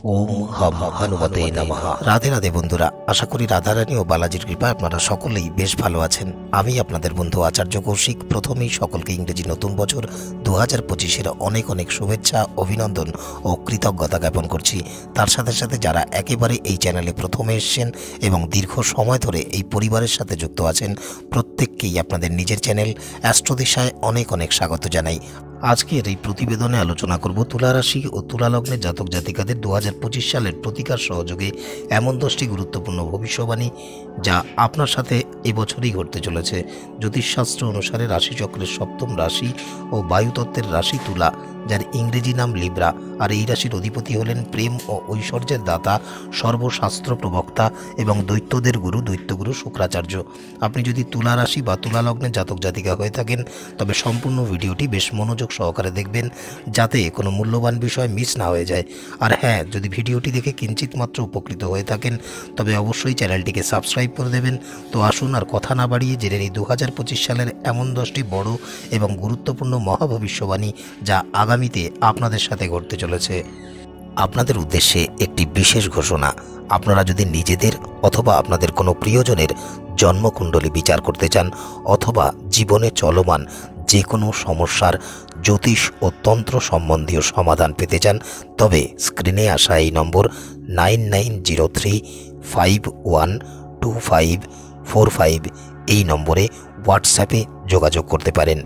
ওম হম হনুমতে নমঃ। রাধে রাধে বন্ধুরা, আশা করি রাধারানী ও বালাজির কৃপায় আপনারা সকলেই বেশ ভালো আছেন। আমি আপনাদের বন্ধু আচার্য কৌশিক প্রথমেই সকলকে ইংরেজি নতুন বছর 2025-এর অনেক অনেক শুভেচ্ছা, অভিনন্দন ও কৃতজ্ঞতা জ্ঞাপন করছি। তার সাথে সাথে যারা একেবারে এই চ্যানেলে প্রথমে এসেছেন এবং দীর্ঘ সময় ধরে এই পরিবারের সাথে যুক্ত আছেন, প্রত্যেককেই আপনাদের নিজের চ্যানেল অ্যাস্ট্রোদিশায় অনেক অনেক স্বাগত জানাই। আজকের এই প্রতিবেদনে আলোচনা করব তুলা রাশি ও তুলা লগ্নের জাতক জাতিকাদের 2025 সালের প্রতিকার সহযোগে এমন 10টি গুরুত্বপূর্ণ ভবিষ্যবাণী যা আপনার সাথে এবছরই ঘটতে চলেছে। জ্যোতিষশাস্ত্র অনুসারে রাশিচক্রের সপ্তম রাশি ও বায়ুতত্ত্বের রাশি তুলা, যার ইংরেজি নাম লিব্রা, আর এই রাশির অধিপতি হলেন প্রেম ও ঐশ্বর্যের দাতা, সর্বশাস্ত্র প্রবক্তা এবং দৈত্যদের গুরু দৈত্যগুরু শুক্রাচার্য। আপনি যদি তুলা রাশি বা তুলা লগ্নের জাতক জাতিকা হয়ে থাকেন তবে সম্পূর্ণ ভিডিওটি বেশ মনোযোগ সহকারে দেখবেন, যাতে কোনো মূল্যবান বিষয় মিস না হয়ে যায়। আর হ্যাঁ, যদি ভিডিওটি দেখে কিঞ্চিত মাত্র উপকৃত হয়ে থাকেন তবে অবশ্যই চ্যানেলটিকে সাবস্ক্রাইব করে দেবেন। তো আসুন আর কথা না বাড়িয়ে জেনে নিই 2025 সালের এমন 10টি বড় এবং গুরুত্বপূর্ণ মহাভবিষ্যবাণী যা আগামীতে আপনাদের সাথে ঘটতে চলেছে। আপনাদের উদ্দেশ্যে একটি বিশেষ ঘোষণা: আপনারা যদি নিজেদের অথবা আপনাদের কোনো প্রিয়জনের জন্মকুণ্ডলী বিচার করতে চান অথবা জীবনে চলমান যে কোনো সমস্যার জ্যোতিষ ও তন্ত্র সম্বন্ধীয় সমাধান পেতে চান, তবে স্ক্রিনে আসা এই নম্বর 9903512545 এই নম্বরে হোয়াটসঅ্যাপে যোগাযোগ করতে পারেন।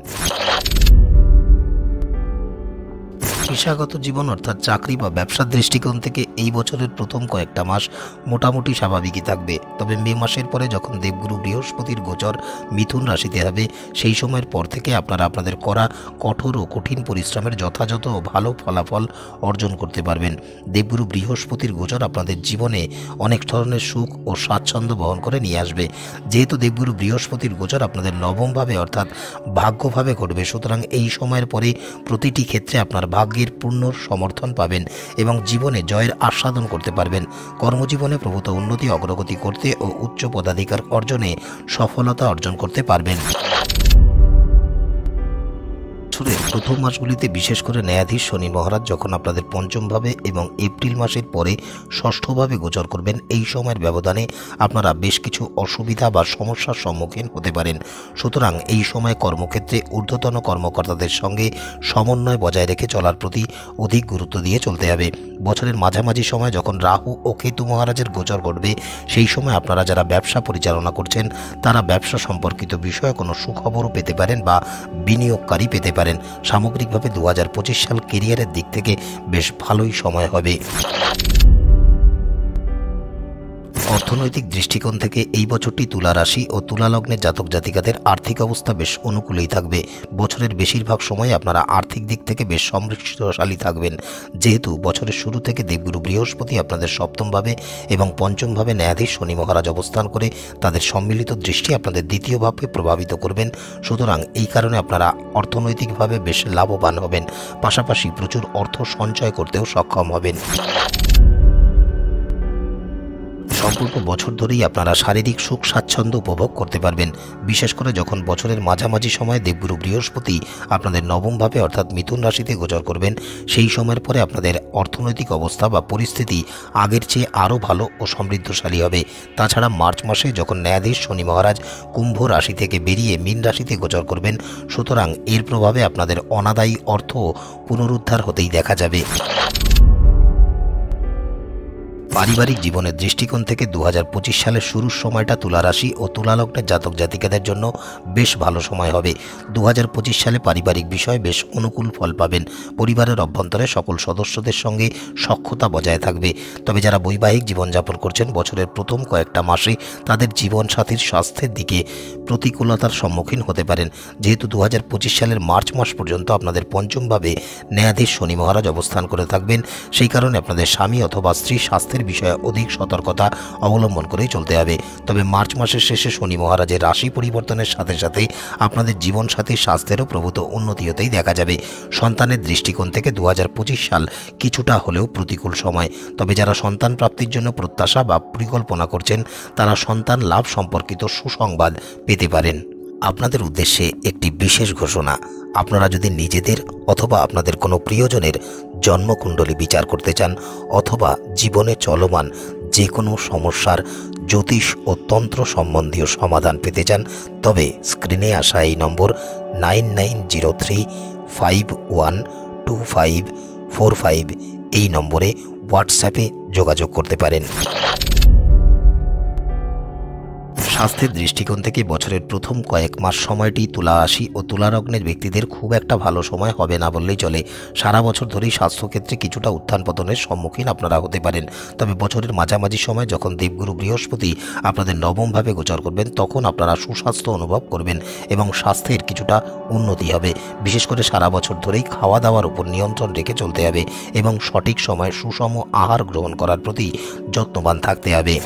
পেশাগত জীবন অর্থাৎ চাকরি বা ব্যবসার দৃষ্টিকোণ থেকে এই বছরের প্রথম কয়েকটা মাস মোটামুটি স্বাভাবিকই থাকবে। তবে মে মাসের পরে যখন দেবগুরু বৃহস্পতির গোচর মিথুন রাশিতে হবে, সেই সময়ের পর থেকে আপনারা আপনাদের করা কঠোর ও কঠিন পরিশ্রমের যথাযথ ও ভালো ফলাফল অর্জন করতে পারবেন। দেবগুরু বৃহস্পতির গোচর আপনাদের জীবনে অনেক ধরনের সুখ ও স্বাচ্ছন্দ্য বহন করে নিয়ে আসবে। যেহেতু দেবগুরু বৃহস্পতির গোচর আপনাদের নবমভাবে অর্থাৎ ভাগ্যভাবে ঘটবে, সুতরাং এই সময়ের পরে প্রতিটি ক্ষেত্রে আপনার ভাগ্যের পূর্ণ সমর্থন পাবেন এবং জীবনে জয়ের আস্বাদন করতে পারবেন। কর্মজীবনে প্রভূত উন্নতি অগ্রগতি করতে ও উচ্চ পদাধিকার অর্জনে সফলতা অর্জন করতে পারবেন। বছরের প্রথম মাসগুলিতে বিশেষ করে ন্যায়াধীশ শনি মহারাজ যখন আপনাদের পঞ্চমভাবে এবং এপ্রিল মাসের পরে ষষ্ঠভাবে গোচর করবেন, এই সময়ের ব্যবধানে আপনারা বেশ কিছু অসুবিধা বা সমস্যার সম্মুখীন হতে পারেন। সুতরাং এই সময় কর্মক্ষেত্রে ঊর্ধ্বতন কর্মকর্তাদের সঙ্গে সমন্বয় বজায় রেখে চলার প্রতি অধিক গুরুত্ব দিয়ে চলতে হবে। বছরের মাঝামাঝি সময় যখন রাহু ও কেতু মহারাজের গোচর ঘটবে, সেই সময় আপনারা যারা ব্যবসা পরিচালনা করছেন তারা ব্যবসা সম্পর্কিত বিষয়ে কোনো সুখবরও পেতে পারেন বা বিনিয়োগকারী পেতে পারেন। সামগ্রিকভাবে 2025 সাল কেরিয়ারের দিক থেকে বেশ ভালোই সময় হবে। অর্থনৈতিক দৃষ্টিকোণ থেকে এই বছরটি তুলা রাশি ও তুলা লগ্নের জাতক জাতিকাদের আর্থিক অবস্থা বেশ অনুকূলেই থাকবে। বছরের বেশিরভাগ সময় আপনারা আর্থিক দিক থেকে বেশ সমৃদ্ধশালী থাকবেন। যেহেতু বছরের শুরু থেকে দেবগুরু বৃহস্পতি আপনাদের সপ্তমভাবে এবং পঞ্চমভাবে ন্যায়াধীশ শনি মহারাজ অবস্থান করে তাদের সম্মিলিত দৃষ্টি আপনাদের দ্বিতীয় ভাবকে প্রভাবিত করবেন। সুতরাং এই কারণে আপনারা অর্থনৈতিকভাবে বেশ লাভবান হবেন, পাশাপাশি প্রচুর অর্থ সঞ্চয় করতেও সক্ষম হবেন। সম্পূর্ণ বছর ধরেই আপনারা শারীরিক সুখ স্বাচ্ছন্দ্য উপভোগ করতে পারবেন। বিশেষ করে যখন বছরের মাঝামাঝি সময়ে দেবগুরু বৃহস্পতি আপনাদের নবমভাবে অর্থাৎ মিথুন রাশিতে গোচর করবেন, সেই সময়ের পরে আপনাদের অর্থনৈতিক অবস্থা বা পরিস্থিতি আগের চেয়ে আরও ভালো ও সমৃদ্ধশালী হবে। তাছাড়া মার্চ মাসে যখন ন্যায়াধীশ শনি মহারাজ কুম্ভ রাশি থেকে বেরিয়ে মীন রাশিতে গোচর করবেন, সুতরাং এর প্রভাবে আপনাদের অনাদায়ী অর্থ পুনরুদ্ধার হতেই দেখা যাবে। পারিবারিক জীবনের দৃষ্টিকোণ থেকে 2025 সালের শুরুর সময়টা তুলা রাশি ও তুলা লগ্নের জাতক জাতিকাদের জন্য বেশ ভালো সময় হবে। 2025 সালে পারিবারিক বিষয়ে বেশ অনুকূল ফল পাবেন। পরিবারের অভ্যন্তরে সকল সদস্যদের সঙ্গে সখ্যতা বজায় থাকবে। তবে যারা বৈবাহিক জীবনযাপন করছেন, বছরের প্রথম কয়েকটা মাসে তাদের জীবনসাথীর স্বাস্থ্যের দিকে প্রতিকূলতার সম্মুখীন হতে পারেন। যেহেতু 2025 সালের মার্চ মাস পর্যন্ত আপনাদের পঞ্চমভাবে ন্যায়াধীশ শনি মহারাজ অবস্থান করে থাকবেন, সেই কারণে আপনাদের স্বামী অথবা স্ত্রী স্বাস্থ্যের বিষয়ে অধিক সতর্কতা অবলম্বন করেই চলতে হবে। তবে মার্চ মাসের শেষে শনি মহারাজের রাশি পরিবর্তনের সাথে সাথে আপনাদের জীবনসাথীর স্বাস্থ্যেরও প্রভূত উন্নতি হতেই দেখা যাবে। সন্তানের দৃষ্টিকোণ থেকে 2025 সাল কিছুটা হলেও প্রতিকূল সময়। তবে যারা সন্তান প্রাপ্তির জন্য প্রত্যাশা বা পরিকল্পনা করছেন তারা সন্তান লাভ সম্পর্কিত সুসংবাদ পেতে পারেন। আপনাদের উদ্দেশ্যে একটি বিশেষ ঘোষণা। আপনারা যদি নিজেদের অথবা আপনাদের কোনো প্রিয়জনের জন্মকুণ্ডলী বিচার করতে চান অথবা জীবনে চলমান যে কোনো সমস্যার জ্যোতিষ ও তন্ত্র সম্বন্ধীয় সমাধান পেতে চান, তবে স্ক্রিনে আসা এই নম্বর 9903512545 এই নম্বরে হোয়াটসঅ্যাপে যোগাযোগ করতে পারেন। স্বাস্থ্যের দৃষ্টিকোণ থেকে বছরের প্রথম কয়েক মাস সময়টি তুলা রাশি ও তুলা লগ্নের ব্যক্তিদের খুব একটা ভালো সময় হবে না বললেই চলে। সারা বছর ধরেই স্বাস্থ্যক্ষেত্রে কিছুটা উত্থান পতনের সম্মুখীন আপনারা হতে পারেন। তবে বছরের মাঝামাঝি সময় যখন দেবগুরু বৃহস্পতি আপনাদের নবমভাবে গোচর করবেন, তখন আপনারা সুস্বাস্থ্য অনুভব করবেন এবং স্বাস্থ্যের কিছুটা উন্নতি হবে। বিশেষ করে সারা বছর ধরেই খাওয়া দাওয়ার উপর নিয়ন্ত্রণ রেখে চলতে হবে এবং সঠিক সময়ে সুষম আহার গ্রহণ করার প্রতি যত্নবান থাকতে হবে।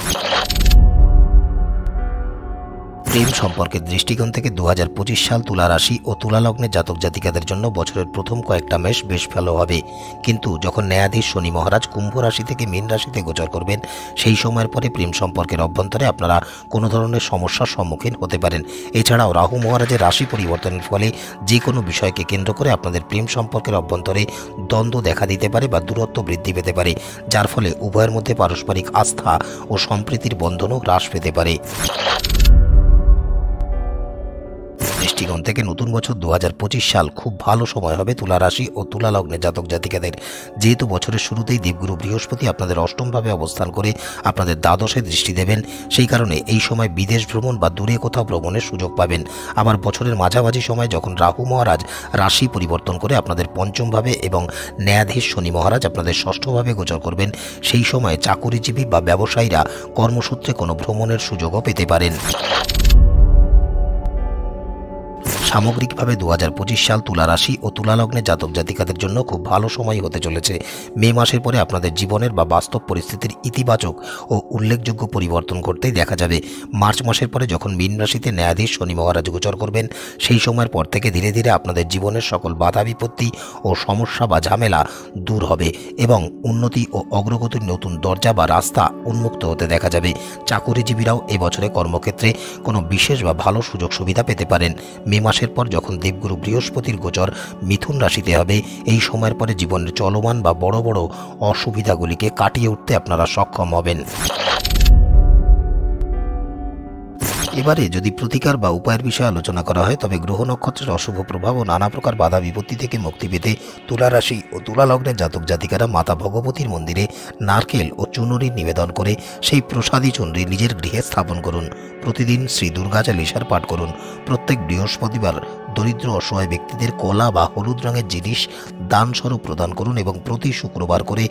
প্রেম সম্পর্কের দৃষ্টিকোণ থেকে 2025 সাল তুলা রাশি ও তুলা লগ্নের জাতক জাতিকাদের জন্য বছরের প্রথম কয়েকটা মাস বেশ ভালো হবে, কিন্তু যখন ন্যায়াধীশ শনি মহারাজ কুম্ভ রাশি থেকে মীন রাশিতে গোচর করবেন, সেই সময়ের পরে প্রেম সম্পর্কের অভ্যন্তরে আপনারা কোনো ধরনের সমস্যার সম্মুখীন হতে পারেন। এছাড়াও রাহু মহারাজের রাশি পরিবর্তনের ফলে যে কোনো বিষয়কে কেন্দ্র করে আপনাদের প্রেম সম্পর্কের অভ্যন্তরে দ্বন্দ্ব দেখা দিতে পারে বা দূরত্ব বৃদ্ধি পেতে পারে, যার ফলে উভয়ের মধ্যে পারস্পরিক আস্থা ও সম্প্রীতির বন্ধনও হ্রাস পেতে পারে। দৃষ্টিকোণ থেকে নতুন বছর 2025 সাল খুব ভালো সময় হবে তুলা রাশি ও তুলা লগ্নের জাতক জাতিকাদের। যেহেতু বছরের শুরুতেই দেবগুরু বৃহস্পতি আপনাদের অষ্টমভাবে অবস্থান করে আপনাদের দ্বাদশে দৃষ্টি দেবেন, সেই কারণে এই সময় বিদেশ ভ্রমণ বা দূরে কোথাও ভ্রমণের সুযোগ পাবেন। আবার বছরের মাঝামাঝি সময় যখন রাহু মহারাজ রাশি পরিবর্তন করে আপনাদের পঞ্চমভাবে এবং ন্যায়াধীশ শনি মহারাজ আপনাদের ষষ্ঠভাবে গোচর করবেন, সেই সময় চাকুরিজীবী বা ব্যবসায়ীরা কর্মসূত্রে কোনো ভ্রমণের সুযোগও পেতে পারেন। সামগ্রিকভাবে 2025 সাল তুলা রাশি ও তুলা লগ্নের জাতক জাতিকাদের জন্য খুব ভালো সময় হতে চলেছে। মে মাসের পরে আপনাদের জীবনের বা বাস্তব পরিস্থিতির ইতিবাচক ও উল্লেখযোগ্য পরিবর্তন করতেই দেখা যাবে। মার্চ মাসের পরে যখন মীন রাশিতে ন্যায়াধীশ শনি মহারাজ গোচর করবেন, সেই সময়ের পর থেকে ধীরে ধীরে আপনাদের জীবনের সকল বাধা বিপত্তি ও সমস্যা বা ঝামেলা দূর হবে এবং উন্নতি ও অগ্রগতির নতুন দরজা বা রাস্তা উন্মুক্ত হতে দেখা যাবে। চাকুরিজীবীরাও এবছরে কর্মক্ষেত্রে কোনো বিশেষ বা ভালো সুযোগ সুবিধা পেতে পারেন। মে মাসের পর যখন দেবগুরু বৃহস্পতির গোচর মিথুন রাশিতে হবে, এই সময়ের পরে জীবনের চলমান বা বড় বড় অসুবিধাগুলিকে কাটিয়ে উঠতে আপনারা সক্ষম হবেন। এবারে যদি প্রতিকার বা উপায়ের বিষয়ে আলোচনা করা হয়, তবে গ্রহ নক্ষত্রের অশুভ প্রভাব ও নানা প্রকার বাধা বিপত্তি থেকে মুক্তি পেতে তুলা রাশি ও তুলা লগ্নের জাতক জাতিকারা মাতা ভগবতীর মন্দিরে নারকেল ও চুনরির নিবেদন করে সেই প্রসাদী চুনরি নিজের গৃহে স্থাপন করুন। প্রতিদিন শ্রী দুর্গা চালিসার পাঠ করুন। প্রত্যেক বৃহস্পতিবার দরিদ্র অসহায় ব্যক্তিদের কলা বা হলুদ রঙের জিনিস দানস্বরূপ প্রদান করুন এবং প্রতি শুক্রবার করে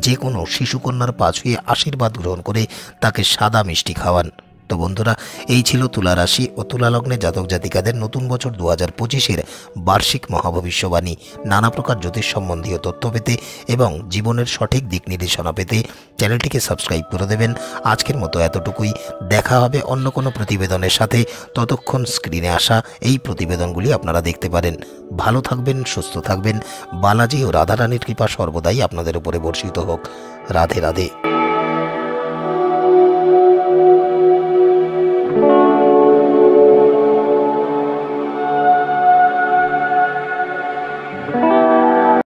যে কোনো শিশুকন্যার পা ছুঁয়ে আশীর্বাদ গ্রহণ করে তাকে সাদা মিষ্টি খাওয়ান। তো বন্ধুরা, এই ছিল তুলা রাশি ও তুলা লগ্নের জাতক জাতিকাদের নতুন বছর 2025-এর বার্ষিক মহাভবিষ্যবাণী। নানা প্রকার জ্যোতিষ সম্বন্ধীয় তথ্য পেতে এবং জীবনের সঠিক দিক নির্দেশনা পেতে চ্যানেলটিকে সাবস্ক্রাইব করে দেবেন। আজকের মতো এতটুকুই। দেখা হবে অন্য কোনো প্রতিবেদনের সাথে। ততক্ষণ স্ক্রিনে আসা এই প্রতিবেদনগুলি আপনারা দেখতে পারেন। ভালো থাকবেন, সুস্থ থাকবেন। বালাজি ও রাধারানীর কৃপা সর্বদাই আপনাদের উপরে বর্ষিত হোক। রাধে রাধে।